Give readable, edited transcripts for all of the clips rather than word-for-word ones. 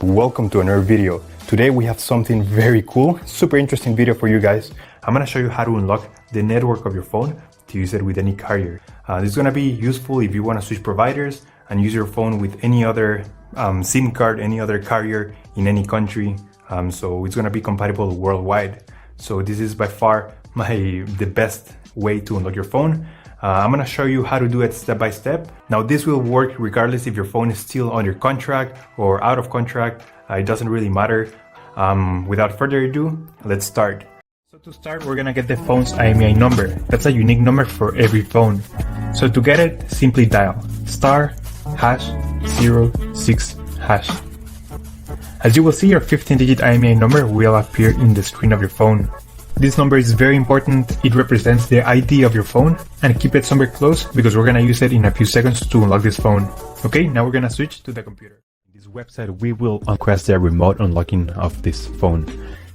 Welcome to another video. Today we have something very cool, super interesting video for you guys. I'm gonna show you how to unlock the network of your phone to use it with any carrier. This is gonna be useful if you wanna switch providers and use your phone with any other SIM card, any other carrier in any country. So it's gonna be compatible worldwide. So this is by far the best way to unlock your phone. I'm gonna show you how to do it step by step. Now this will work regardless if your phone is still under contract or out of contract. It doesn't really matter. Without further ado, let's start. So to start, we're gonna get the phone's IMEI number. That's a unique number for every phone. So to get it, simply dial *#06#. As you will see, your 15-digit IMEI number will appear in the screen of your phone. This number is very important. It represents the ID of your phone, and keep it somewhere close because we're gonna use it in a few seconds to unlock this phone. Okay, now we're gonna switch to the computer. In this website, we will request the remote unlocking of this phone.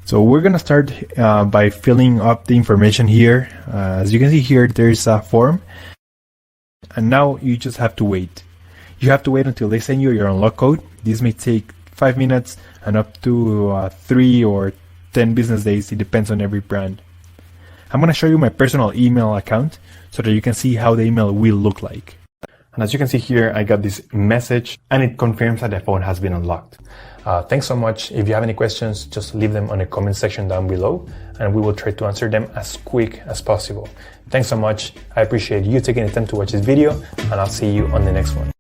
So we're gonna start by filling up the information here. As you can see here, there's a form, and now you just have to wait. You have to wait until they send you your unlock code. This may take 5 minutes and up to 3 or 10 business days. It depends on every brand. I'm going to show you my personal email account so that you can see how the email will look like. And as you can see here, I got this message and it confirms that the phone has been unlocked. Thanks so much. If you have any questions, just leave them on the comment section down below and we will try to answer them as quick as possible. Thanks so much. I appreciate you taking the time to watch this video and I'll see you on the next one.